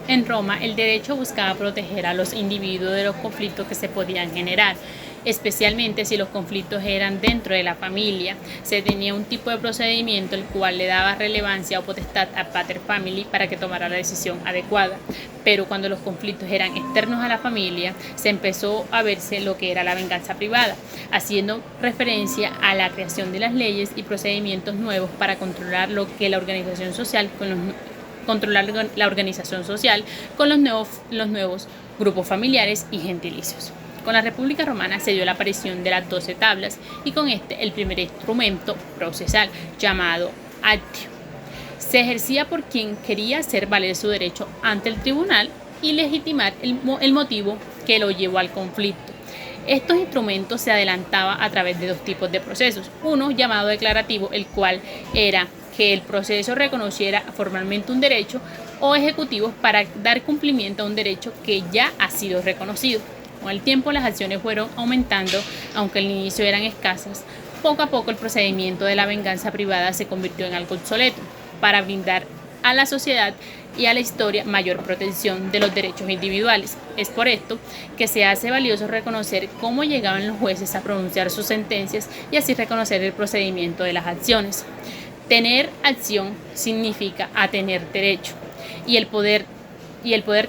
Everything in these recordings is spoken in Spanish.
En Roma, el derecho buscaba proteger a los individuos de los conflictos que se podían generar, especialmente si los conflictos eran dentro de la familia. Se tenía un tipo de procedimiento el cual le daba relevancia o potestad a pater familia para que tomara la decisión adecuada. Pero cuando los conflictos eran externos a la familia, se empezó a verse lo que era la venganza privada, haciendo referencia a la creación de las leyes y procedimientos nuevos para controlar lo que la organización social con los nuevos grupos familiares y gentilicios. Con la República Romana se dio la aparición de las 12 tablas y con este el primer instrumento procesal llamado actio. Se ejercía por quien quería hacer valer su derecho ante el tribunal y legitimar el motivo que lo llevó al conflicto. Estos instrumentos se adelantaban a través de dos tipos de procesos. Uno llamado declarativo, el cual era que el proceso reconociera formalmente un derecho, o ejecutivos para dar cumplimiento a un derecho que ya ha sido reconocido. Con el tiempo las acciones fueron aumentando, aunque al inicio eran escasas. Poco a poco el procedimiento de la venganza privada se convirtió en algo obsoleto para brindar a la sociedad y a la historia mayor protección de los derechos individuales. Es por esto que se hace valioso reconocer cómo llegaban los jueces a pronunciar sus sentencias y así reconocer el procedimiento de las acciones. Tener acción significa tener derecho y el poder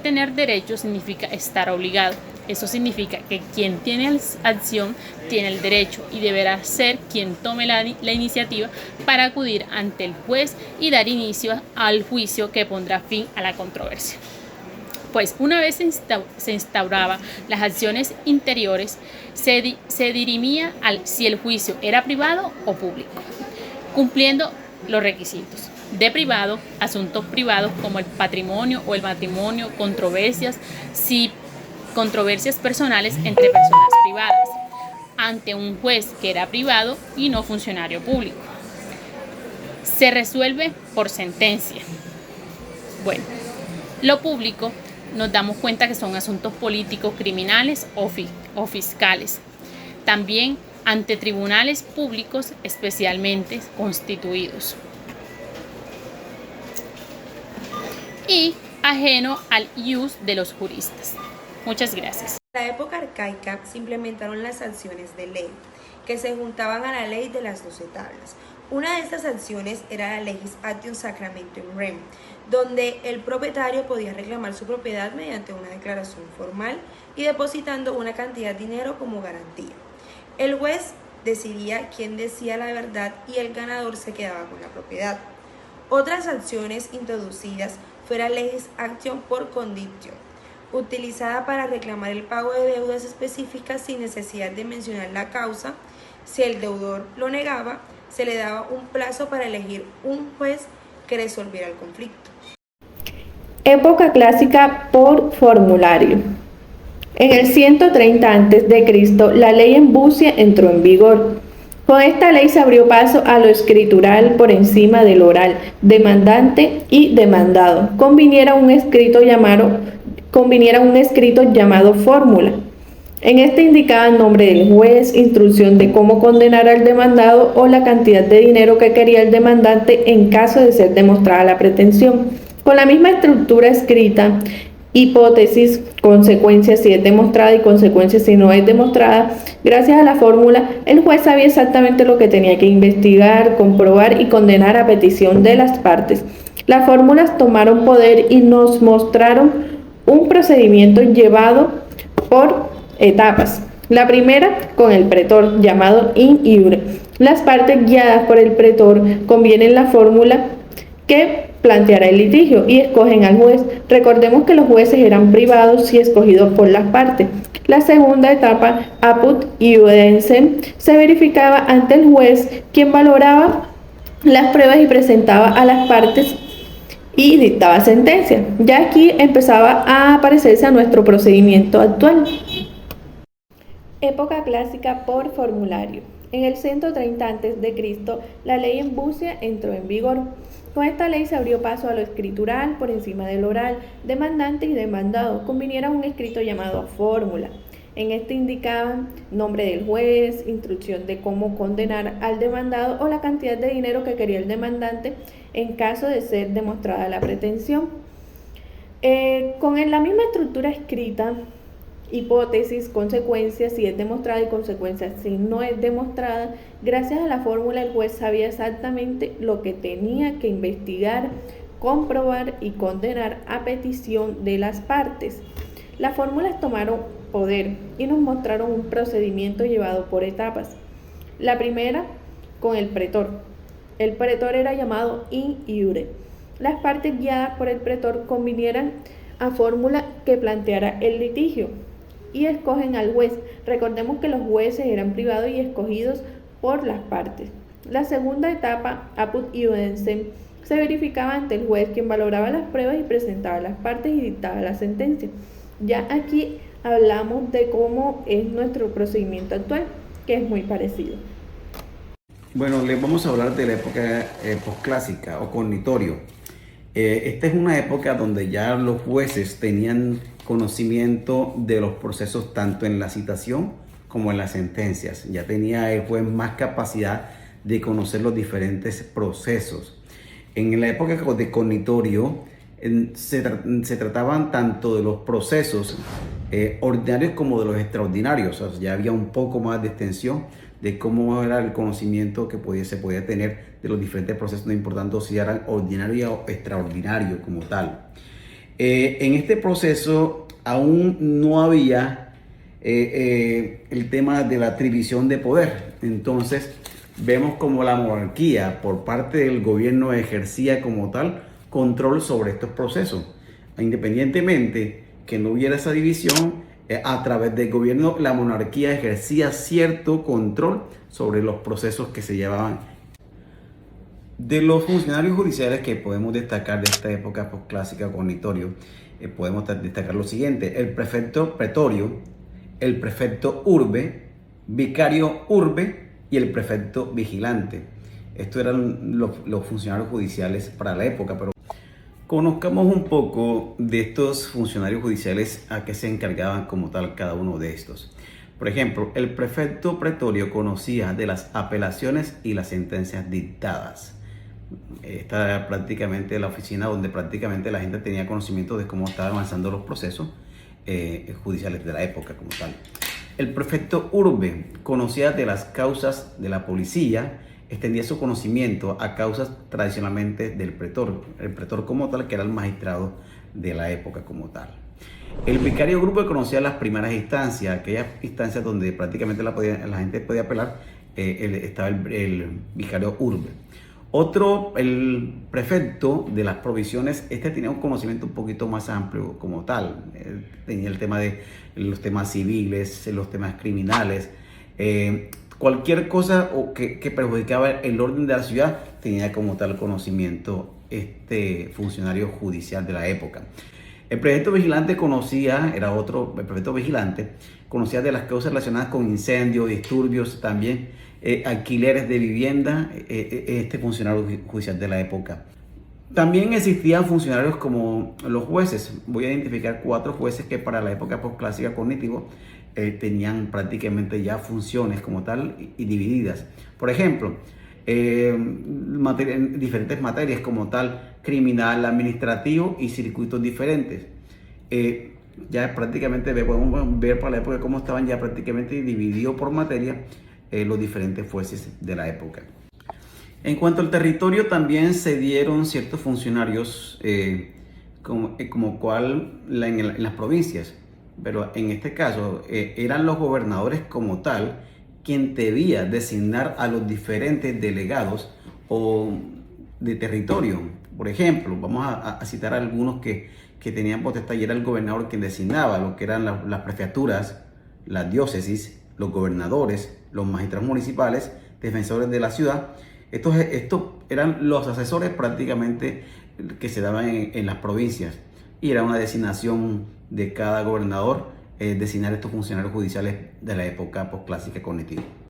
tener derecho significa estar obligado. Eso significa que quien tiene acción tiene el derecho y deberá ser quien tome la iniciativa para acudir ante el juez y dar inicio al juicio que pondrá fin a la controversia. Pues una vez se instauraba las acciones interiores, se dirimía si el juicio era privado o público, cumpliendo los requisitos. De privado, asuntos privados como el patrimonio o el matrimonio, controversias personales entre personas privadas, ante un juez que era privado y no funcionario público. Se resuelve por sentencia. Bueno, lo público nos damos cuenta que son asuntos políticos, criminales o fiscales. También ante tribunales públicos especialmente constituidos. Y ajeno al ius de los juristas. Muchas gracias. En la época arcaica se implementaron las sanciones de ley, que se juntaban a la ley de las 12 tablas. Una de estas sanciones era la legis actium sacramentum rem, donde el propietario podía reclamar su propiedad mediante una declaración formal y depositando una cantidad de dinero como garantía. El juez decidía quién decía la verdad y el ganador se quedaba con la propiedad. Otras sanciones introducidas fue la legis actium por conditio, utilizada para reclamar el pago de deudas específicas sin necesidad de mencionar la causa. Si el deudor lo negaba, se le daba un plazo para elegir un juez que resolviera el conflicto. Época clásica por formulario. En el 130 a.C., la ley embucia entró en vigor. Con esta ley se abrió paso a lo escritural por encima del oral, demandante y demandado. Conviniera un escrito llamado fórmula. En este indicaba el nombre del juez, instrucción de cómo condenar al demandado o la cantidad de dinero que quería el demandante en caso de ser demostrada la pretensión. Con la misma estructura escrita, hipótesis, consecuencias si es demostrada y consecuencias si no es demostrada, gracias a la fórmula, el juez sabía exactamente lo que tenía que investigar, comprobar y condenar a petición de las partes. Las fórmulas tomaron poder y nos mostraron un procedimiento llevado por etapas. La primera con el pretor, llamado in iure. Las partes guiadas por el pretor convienen la fórmula que planteará el litigio y escogen al juez. Recordemos que los jueces eran privados y escogidos por las partes. La segunda etapa, apud iudensem, se verificaba ante el juez, quien valoraba las pruebas y presentaba a las partes y dictaba sentencia. Ya aquí empezaba a parecerse a nuestro procedimiento actual. Época clásica por formulario. En el 130 a.C., la ley embucia entró en vigor. Con esta ley se abrió paso a lo escritural por encima del oral, demandante y demandado convinieron un escrito llamado fórmula. En este indicaban nombre del juez, instrucción de cómo condenar al demandado o la cantidad de dinero que quería el demandante en caso de ser demostrada la pretensión. Con la misma estructura escrita, hipótesis, consecuencias, si es demostrada, y consecuencias si no es demostrada, gracias a la fórmula el juez sabía exactamente lo que tenía que investigar, comprobar y condenar a petición de las partes. Las fórmulas tomaron poder y nos mostraron un procedimiento llevado por etapas. La primera, con el pretor. El pretor era llamado in iure. Las partes guiadas por el pretor convinieran a fórmula que planteara el litigio y escogen al juez. Recordemos que los jueces eran privados y escogidos por las partes. La segunda etapa, apud iudensem, se verificaba ante el juez, quien valoraba las pruebas y presentaba a las partes y dictaba la sentencia. Ya aquí hablamos de cómo es nuestro procedimiento actual, que es muy parecido. Bueno, les vamos a hablar de la época posclásica o cognitorio. Esta es una época donde ya los jueces tenían conocimiento de los procesos tanto en la citación como en las sentencias. Ya tenía el juez más capacidad de conocer los diferentes procesos. En la época de cognitorio se trataban tanto de los procesos ordinarios como de los extraordinarios. O sea, ya había un poco más de extensión de cómo era el conocimiento que se podía tener de los diferentes procesos, no importando si eran ordinario o extraordinario como tal. En este proceso aún no había el tema de la atribución de poder. Entonces vemos como la monarquía por parte del gobierno ejercía como tal control sobre estos procesos. Independientemente que no hubiera esa división, a través del gobierno la monarquía ejercía cierto control sobre los procesos que se llevaban. De los funcionarios judiciales que podemos destacar de esta época posclásica cognitorio, podemos destacar lo siguiente: el prefecto pretorio, el prefecto urbe, vicario urbe y el prefecto vigilante. Estos eran los funcionarios judiciales para la época, pero conozcamos un poco de estos funcionarios judiciales, a qué se encargaban como tal cada uno de estos. Por ejemplo, el prefecto pretorio conocía de las apelaciones y las sentencias dictadas. Esta era prácticamente la oficina donde prácticamente la gente tenía conocimiento de cómo estaban avanzando los procesos judiciales de la época como tal. El prefecto urbe conocía de las causas de la policía, extendía su conocimiento a causas tradicionalmente del pretor, el pretor como tal, que era el magistrado de la época como tal. El vicario urbe conocía las primeras instancias, aquellas instancias donde prácticamente la gente podía apelar, estaba el vicario urbe. El prefecto de las provisiones, tenía un conocimiento un poquito más amplio como tal. Tenía el tema de los temas civiles, los temas criminales, cualquier cosa que perjudicaba el orden de la ciudad, tenía como tal conocimiento este funcionario judicial de la época. El prefecto vigilante el prefecto vigilante conocía de las causas relacionadas con incendios, disturbios, también alquileres de vivienda, este funcionario judicial de la época. También existían funcionarios como los jueces. Voy a identificar 4 jueces que para la época posclásica cognitivo tenían prácticamente ya funciones como tal y divididas. Por ejemplo, diferentes materias como tal, criminal, administrativo y circuitos diferentes. Ya prácticamente podemos ver para la época cómo estaban ya prácticamente divididos por materia los diferentes jueces de la época. En cuanto al territorio, también se dieron ciertos funcionarios como cual en las provincias, pero en este caso eran los gobernadores como tal quien debía designar a los diferentes delegados o de territorio. Por ejemplo, vamos a citar algunos que tenían potestad, y era el gobernador quien designaba lo que eran las prefecturas, las diócesis, los gobernadores, los magistrados municipales, defensores de la ciudad. Estos eran los asesores prácticamente que se daban en las provincias, y era una designación de cada gobernador designar estos funcionarios judiciales de la época posclásica cognitiva.